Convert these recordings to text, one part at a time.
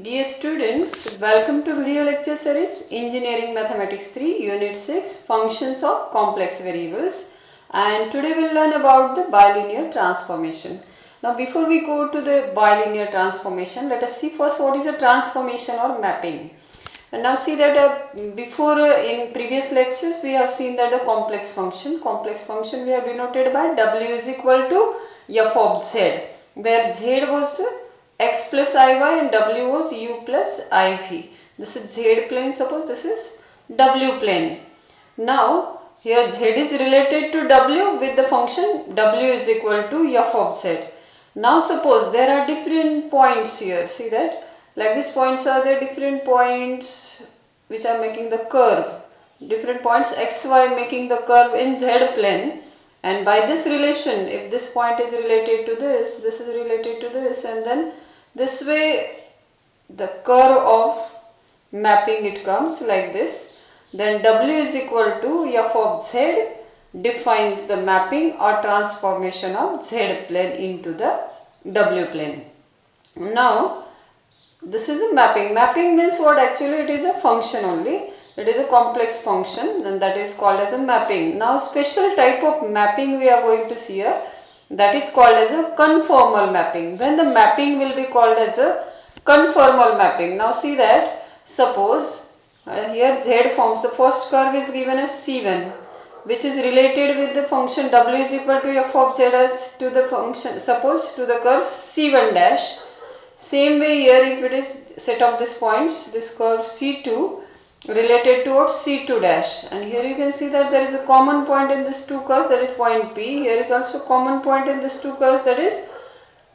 Dear students, welcome to video lecture series Engineering Mathematics 3 Unit 6 Functions of Complex Variables, and today we will learn about the bilinear transformation. Now before we go to the bilinear transformation, let us see first what is a transformation or mapping. And now see that before in previous lectures we have seen that the complex function we have denoted by W is equal to f of z, where z was the x plus iy and w was u plus iv. This is z plane, suppose this is w plane. Now here z is related to w with the function w is equal to f of z. Now suppose there are different points here, see that like these points are the different points which are making the curve, different points xy making the curve in z plane. And by this relation, if this point is related to this is related to this, and then this way the curve of mapping it comes like this, then w is equal to f of z defines the mapping or transformation of z plane into the w plane. Now this is a mapping. Mapping means what? Actually it is a function only. It is a complex function, and that is called as a mapping. Now special type of mapping we are going to see here, that is called as a conformal mapping. Then the mapping will be called as a conformal mapping. Now see that, suppose here z forms, the first curve is given as C1, which is related with the function w is equal to f of z as to the function, suppose to the curve C1 dash. Same way here, if it is set of these points, this curve C2 related towards C2 dash, and here you can see that there is a common point in these two curves, that is point P. Here is also common point in these two curves, that is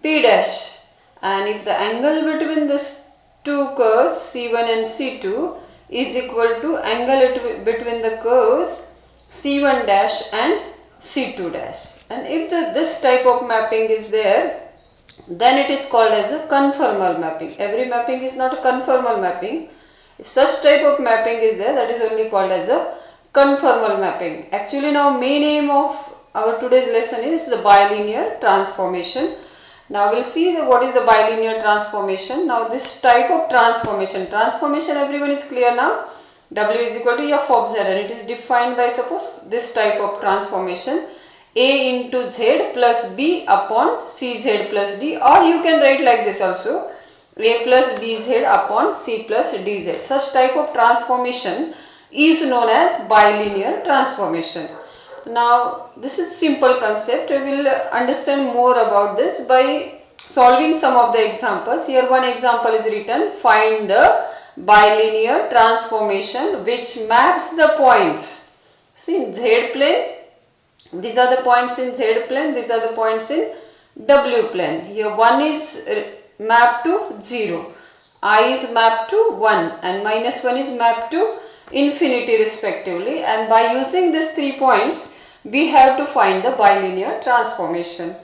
P dash. And if the angle between these two curves C1 and C2 is equal to angle between the curves C1 dash and C2 dash, and if this type of mapping is there, then it is called as a conformal mapping. Every mapping is not a conformal mapping. If such type of mapping is there, that is only called as a conformal mapping. Actually now main aim of our today's lesson is the bilinear transformation. Now we'll see what is the bilinear transformation. Now this type of transformation everyone is clear now. W is equal to f of z, and it is defined by, suppose, this type of transformation, a into z plus b upon cz plus d, or you can write like this also, a plus bz upon c plus dz. Such type of transformation is known as bilinear transformation. Now this is simple concept. We will understand more about this by solving some of the examples. Here one example is written, find the bilinear transformation which maps the points. See, in z plane, these are the points in z plane, these are the points in w plane. Here 1 is mapped to 0, I is mapped to 1, and minus 1 is mapped to infinity respectively, and by using these 3 points we have to find the bilinear transformation.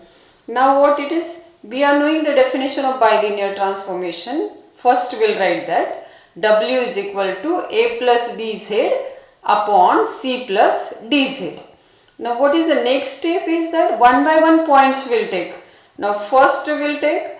Now what it is? We are knowing the definition of bilinear transformation. First we will write that w is equal to a plus bz upon c plus dz. Now what is the next step is that one by one points will take. Now first we will take,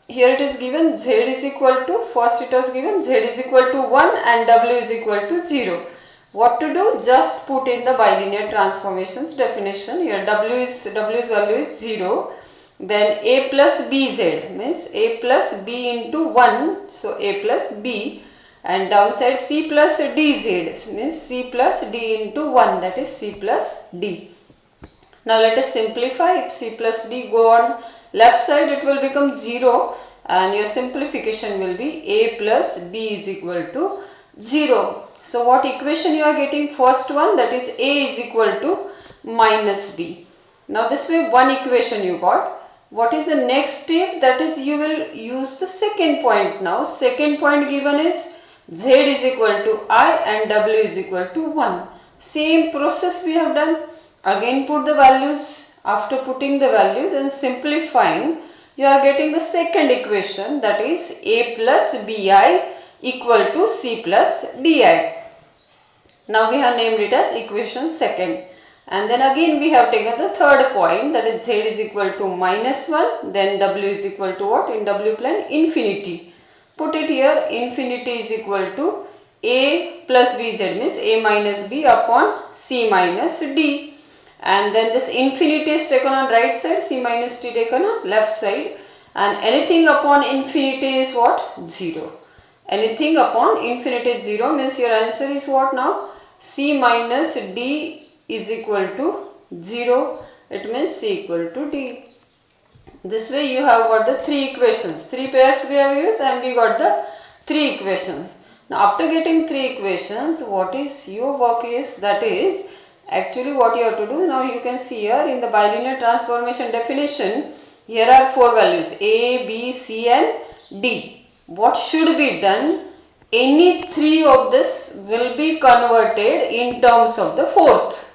here it is given z is equal to, first it was given z is equal to 1 and w is equal to 0. What to do? Just put in the bilinear transformations definition. Here w's value is 0. Then a plus bz means a plus b into 1, so a plus b, and downside c plus dz means c plus d into 1, that is c plus d. Now let us simplify. If c plus d go on left side, it will become 0, and your simplification will be a plus b is equal to 0. So what equation you are getting? First one, that is a is equal to minus b. Now this way one equation you got. What is the next step? That is, you will use the second point now. Second point given is z is equal to I and w is equal to 1. Same process we have done. Again put the values. After putting the values and simplifying, you are getting the second equation, that is a plus bi equal to c plus di. Now we have named it as equation second. And then again we have taken the third point, that is z is equal to minus 1, then w is equal to what? In w plane, infinity. put it here, infinity is equal to a plus bz, means a minus b upon c minus d. And then this infinity is taken on right side, c minus d taken on left side, and anything upon infinity is what? 0. Anything upon infinity is 0, means your answer is what now? C minus d is equal to 0. It means C equal to D. This way you have got the 3 equations. 3 pairs we have used and we got the 3 equations. Now after getting 3 equations, what is your work is, that is actually what you have to do. Now you can see here in the bilinear transformation definition, here are 4 values A, B, C and D. What should be done? Any 3 of this will be converted in terms of the 4th.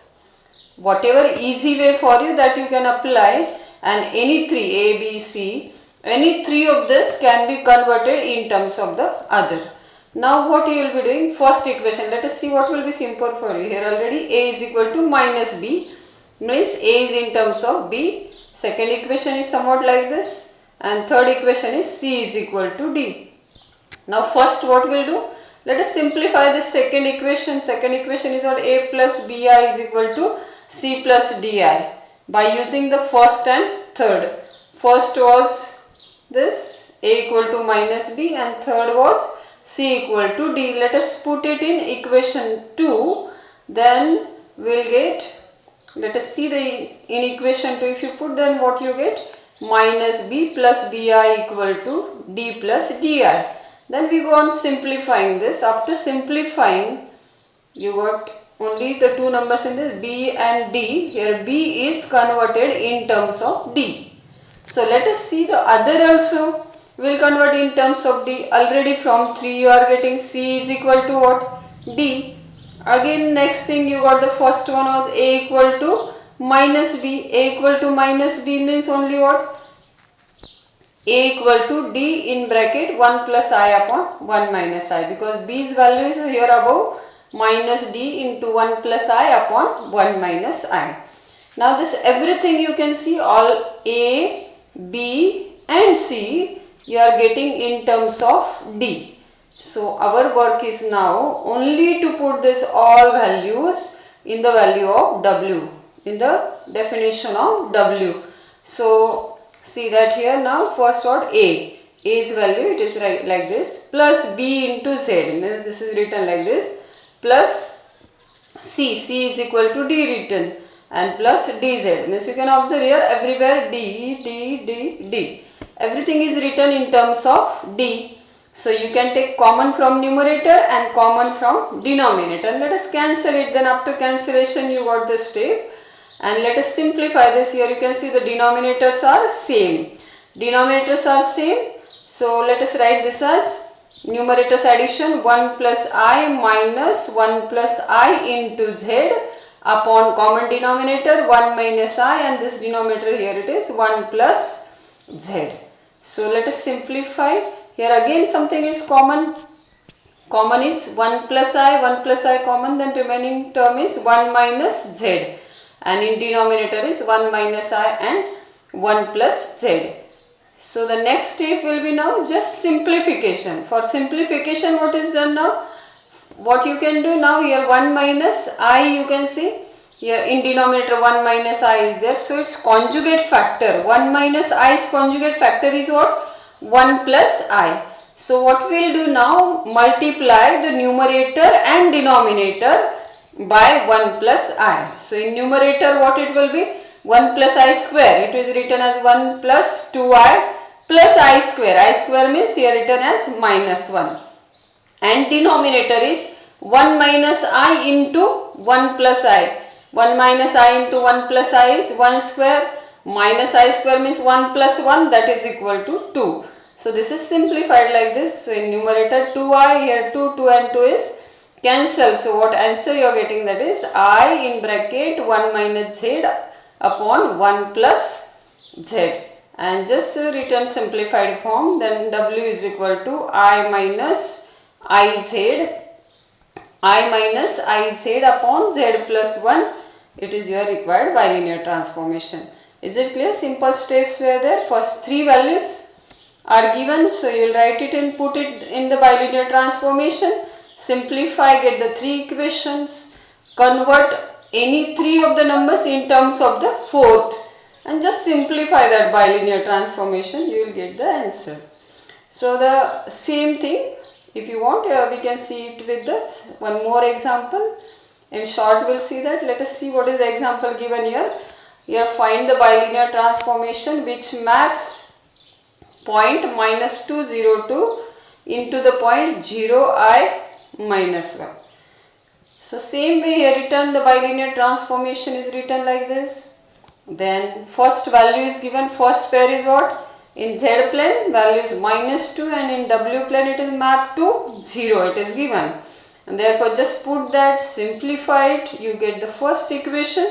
Whatever easy way for you that you can apply, and any 3 A, B, C, any 3 of this can be converted in terms of the other. Now what you will be doing? First equation, let us see what will be simple for you. Here already A is equal to minus B, means A is in terms of B. Second equation is somewhat like this, and third equation is C is equal to D. Now first what we will do? Let us simplify this second equation. Second equation is what? A plus Bi is equal to C plus Di by using the first and third. First was this A equal to minus B and third was C equal to D. Let us put it in equation 2. Then we will get, let us see in equation 2, if you put, then what you get? Minus B plus Bi equal to D plus Di. Then we go on simplifying this. After simplifying, you got only the 2 numbers in this, B and D. Here B is converted in terms of D. So let us see the other also will convert in terms of D. Already from 3 you are getting C is equal to what? D. Again next thing you got, the first one was A equal to minus B. A equal to minus B means only what? A equal to D in bracket 1 plus I upon 1 minus I, because B's value is here above, minus D into 1 plus I upon 1 minus I. Now this everything you can see, all A, B and C you are getting in terms of D. So our work is now only to put this all values in the value of W, in the definition of W. So see that here now, first what? A's value, it is like this, plus B into Z, this is written like this, plus C is equal to D written, and plus DZ, means you can observe here everywhere D. Everything is written in terms of D. So you can take common from numerator and common from denominator. Let us cancel it, then after cancellation you got this step. And let us simplify this. Here you can see the denominators are same. Denominators are same. So let us write this as numerators addition 1 plus I minus 1 plus I into Z upon common denominator 1 minus I, and this denominator here it is 1 plus Z. So let us simplify. Here again something is common. Common is 1 plus I common, then remaining term is 1 minus Z. And in denominator is 1 minus I and 1 plus Z. So the next step will be now just simplification. For simplification, what is done now? What you can do now, here 1 minus I you can see. Here in denominator 1 minus I is there. So its conjugate factor, 1 minus I's conjugate factor is what? 1 plus I. So what we will do now? Multiply the numerator and denominator by 1 plus I. So in numerator what it will be? 1 plus I square. It is written as 1 plus 2I plus I square. I square means here written as minus 1. And denominator is 1 minus I into 1 plus I. 1 minus I into 1 plus I is 1 square. Minus I square means 1 plus 1, that is equal to 2. So this is simplified like this. So in numerator 2I, here 2 and 2 is cancel. So what answer you are getting, that is I in bracket 1 minus Z upon 1 plus Z, and just written simplified form, then W is equal to I minus IZ upon Z plus 1. It is your required bilinear transformation. Is it clear? Simple steps were there. First 3 values are given. So you will write it and put it in the bilinear transformation. Simplify, get the three equations, convert any three of the numbers in terms of the fourth, and just simplify that bilinear transformation, you will get the answer. So the same thing, if you want, we can see it with the one more example. In short, we'll see that. Let us see what is the example given here. Here find the bilinear transformation which maps point -2, 0, 2 into the point 0, I, -1. So same way here written, the bilinear transformation is written like this. Then first value is given, first pair is what? In Z plane value is -2 and in W plane it is mapped to 0, it is given. And therefore just put that, simplify it, you get the first equation,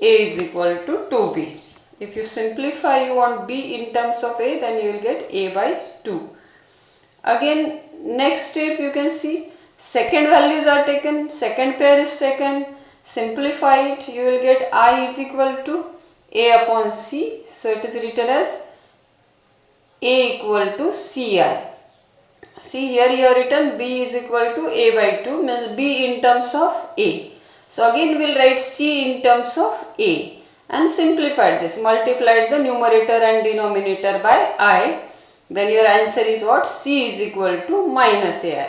A is equal to 2B. If you simplify, you want B in terms of A, then you will get A by 2. Again, next step you can see, second values are taken, second pair is taken, simplify it, you will get I is equal to A upon C. So it is written as A equal to Ci. See here you have written B is equal to A by 2, means B in terms of A. So again we will write C in terms of A and simplified this, multiplied the numerator and denominator by I. Then your answer is what? C is equal to -AI.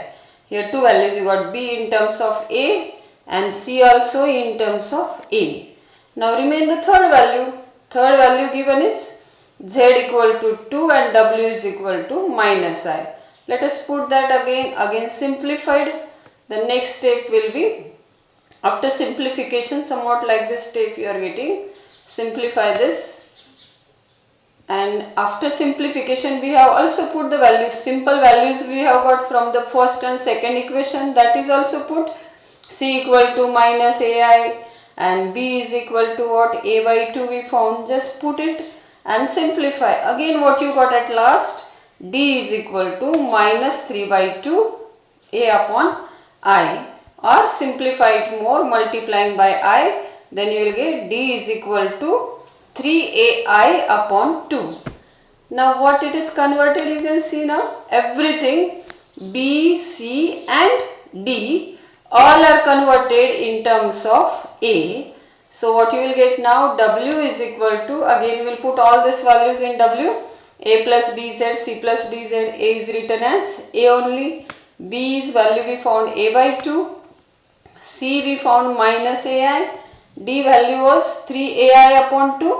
Here two values, you got B in terms of A and C also in terms of A. Now remain the third value. Third value given is Z equal to 2 and W is equal to -I. Let us put that again simplified. The next step will be, after simplification, somewhat like this step you are getting. Simplify this. And after simplification we have also put the values, simple values we have got from the first and second equation, that is also put. C equal to -AI and B is equal to what? A by 2 we found, just put it and simplify. Again what you got at last? D is equal to -3 by 2 A upon I, or simplify it more, multiplying by I, then you will get D is equal to 3AI upon 2. Now what it is converted, you can see now, everything B, C and D all are converted in terms of A. So what you will get now, W is equal to, again we will put all these values in W, A plus BZ, C plus DZ, A is written as A only, B's value we found A by 2, C we found -AI, D value was 3AI upon 2,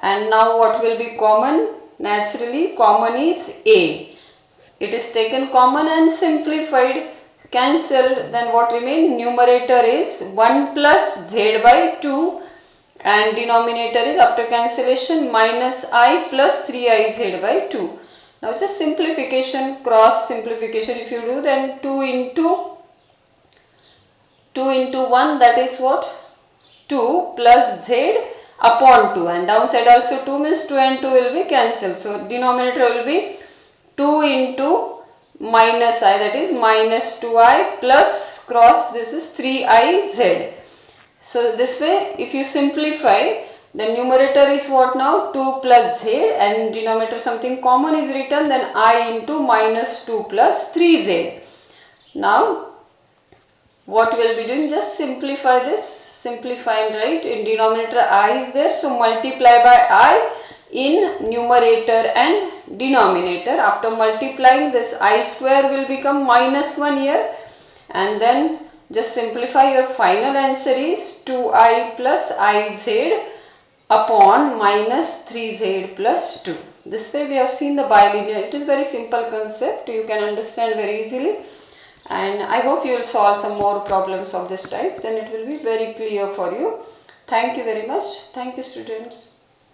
and now what will be common? Naturally common is A. It is taken common and simplified, cancelled, then what remain? Numerator is 1 plus Z by 2 and denominator is, after cancellation, -I plus 3IZ by 2. Now just simplification, cross simplification if you do, then 2 into 1, that is what? 2 plus Z upon 2, and downside also 2 means 2 and 2 will be cancelled. So denominator will be 2 into -I, that is -2I plus cross, this is 3IZ. So this way if you simplify, the numerator is what now? 2 plus Z and denominator something common is written, then I into -2 plus 3Z. Now what we will be doing, just simplify this, simplify and write, in denominator I is there, so multiply by I in numerator and denominator. After multiplying, this I square will become -1 here, and then just simplify, your final answer is 2I plus IZ upon -3Z plus 2. This way we have seen the bilinear. It is very simple concept, you can understand very easily. And I hope you will solve some more problems of this type, then it will be very clear for you. Thank you very much. Thank you, students.